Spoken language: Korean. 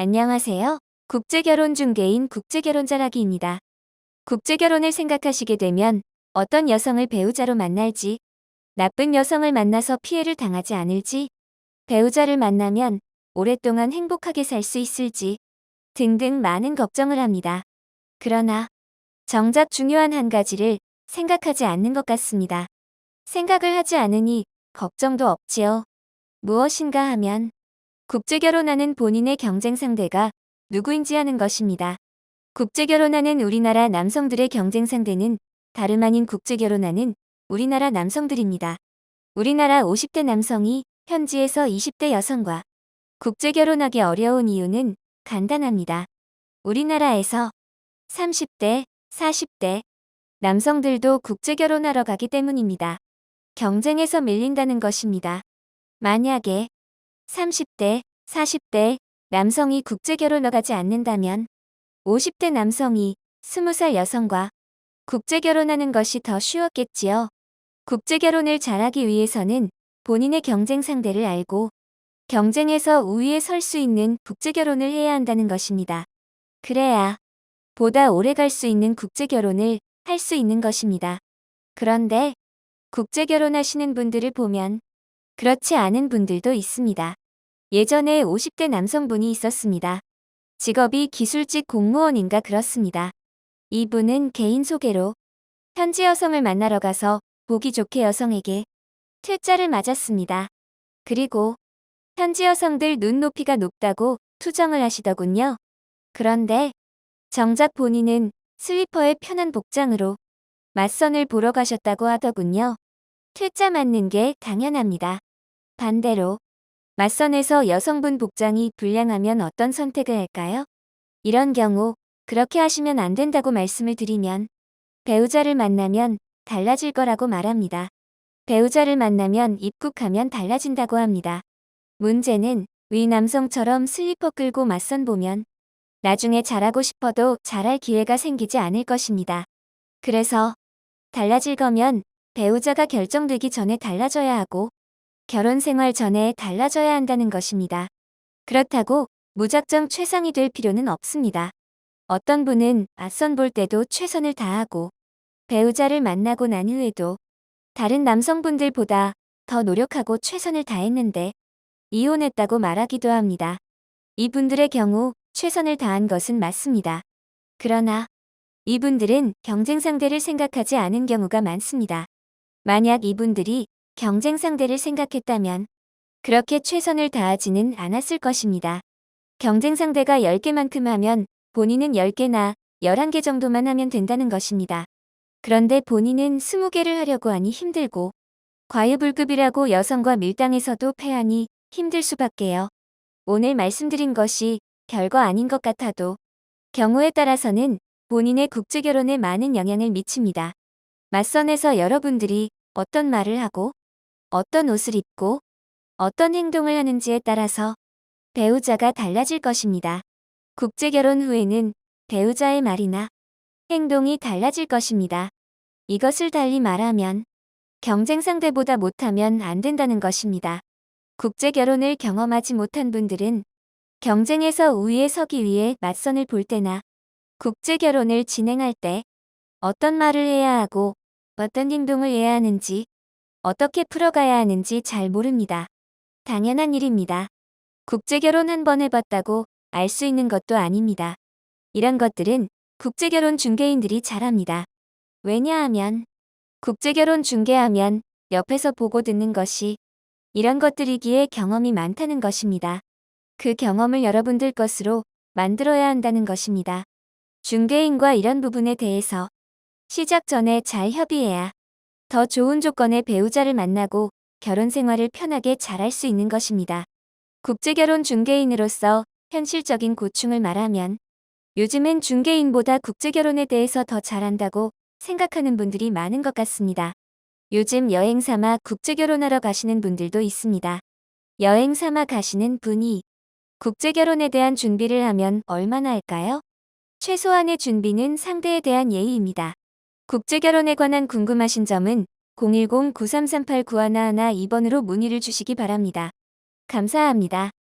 안녕하세요. 국제결혼 중개인 국제결혼자라기입니다. 국제결혼을 생각하시게 되면 어떤 여성을 배우자로 만날지, 나쁜 여성을 만나서 피해를 당하지 않을지, 배우자를 만나면 오랫동안 행복하게 살 수 있을지 등등 많은 걱정을 합니다. 그러나 정작 중요한 한 가지를 생각하지 않는 것 같습니다. 생각을 하지 않으니 걱정도 없지요. 무엇인가 하면 국제결혼하는 본인의 경쟁 상대가 누구인지 하는 것입니다. 국제결혼하는 우리나라 남성들의 경쟁 상대는 다름 아닌 국제결혼하는 우리나라 남성들입니다. 우리나라 50대 남성이 현지에서 20대 여성과 국제결혼하기 어려운 이유는 간단합니다. 우리나라에서 30대, 40대 남성들도 국제결혼하러 가기 때문입니다. 경쟁에서 밀린다는 것입니다. 만약에 30대, 40대 남성이 국제결혼을 가지 않는다면 50대 남성이 20살 여성과 국제결혼하는 것이 더 쉬웠겠지요. 국제결혼을 잘하기 위해서는 본인의 경쟁 상대를 알고 경쟁에서 우위에 설 수 있는 국제결혼을 해야 한다는 것입니다. 그래야 보다 오래 갈 수 있는 국제결혼을 할 수 있는 것입니다. 그런데 국제결혼하시는 분들을 보면 그렇지 않은 분들도 있습니다. 예전에 50대 남성분이 있었습니다. 직업이 기술직 공무원인가 그렇습니다. 이분은 개인 소개로 현지 여성을 만나러 가서 보기 좋게 여성에게 퇴짜를 맞았습니다. 그리고 현지 여성들 눈높이가 높다고 투정을 하시더군요. 그런데 정작 본인은 슬리퍼에 편한 복장으로 맞선을 보러 가셨다고 하더군요. 퇴짜 맞는 게 당연합니다. 반대로 맞선에서 여성분 복장이 불량하면 어떤 선택을 할까요? 이런 경우 그렇게 하시면 안 된다고 말씀을 드리면 배우자를 만나면 달라질 거라고 말합니다. 배우자를 만나면 입국하면 달라진다고 합니다. 문제는 위 남성처럼 슬리퍼 끌고 맞선 보면 나중에 잘하고 싶어도 잘할 기회가 생기지 않을 것입니다. 그래서 달라질 거면 배우자가 결정되기 전에 달라져야 하고 결혼 생활 전에 달라져야 한다는 것입니다. 그렇다고 무작정 최상이 될 필요는 없습니다. 어떤 분은 맞선 볼 때도 최선을 다하고 배우자를 만나고 난 후에도 다른 남성분들보다 더 노력하고 최선을 다했는데 이혼했다고 말하기도 합니다. 이분들의 경우 최선을 다한 것은 맞습니다. 그러나 이분들은 경쟁 상대를 생각하지 않은 경우가 많습니다. 만약 이분들이 경쟁 상대를 생각했다면 그렇게 최선을 다하지는 않았을 것입니다. 경쟁 상대가 10개만큼 하면 본인은 10개나 11개 정도만 하면 된다는 것입니다. 그런데 본인은 20개를 하려고 하니 힘들고 과유불급이라고 여성과 밀당에서도 패하니 힘들 수밖에요. 오늘 말씀드린 것이 별거 아닌 것 같아도 경우에 따라서는 본인의 국제결혼에 많은 영향을 미칩니다. 맞선에서 여러분들이 어떤 말을 하고 어떤 옷을 입고 어떤 행동을 하는지에 따라서 배우자가 달라질 것입니다. 국제결혼 후에는 배우자의 말이나 행동이 달라질 것입니다. 이것을 달리 말하면 경쟁 상대보다 못하면 안 된다는 것입니다. 국제결혼을 경험하지 못한 분들은 경쟁에서 우위에 서기 위해 맞선을 볼 때나 국제결혼을 진행할 때 어떤 말을 해야 하고 어떤 행동을 해야 하는지 어떻게 풀어가야 하는지 잘 모릅니다. 당연한 일입니다. 국제결혼 한 번 해봤다고 알 수 있는 것도 아닙니다. 이런 것들은 국제결혼 중개인들이 잘합니다. 왜냐하면 국제결혼 중개하면 옆에서 보고 듣는 것이 이런 것들이기에 경험이 많다는 것입니다. 그 경험을 여러분들 것으로 만들어야 한다는 것입니다. 중개인과 이런 부분에 대해서 시작 전에 잘 협의해야 더 좋은 조건의 배우자를 만나고 결혼 생활을 편하게 잘할 수 있는 것입니다. 국제결혼 중개인으로서 현실적인 고충을 말하면 요즘은 중개인보다 국제결혼에 대해서 더 잘한다고 생각하는 분들이 많은 것 같습니다. 요즘 여행 삼아 국제결혼하러 가시는 분들도 있습니다. 여행 삼아 가시는 분이 국제결혼에 대한 준비를 하면 얼마나 할까요? 최소한의 준비는 상대에 대한 예의입니다. 국제결혼에 관한 궁금하신 점은 010-9338-9111 2번으로 문의를 주시기 바랍니다. 감사합니다.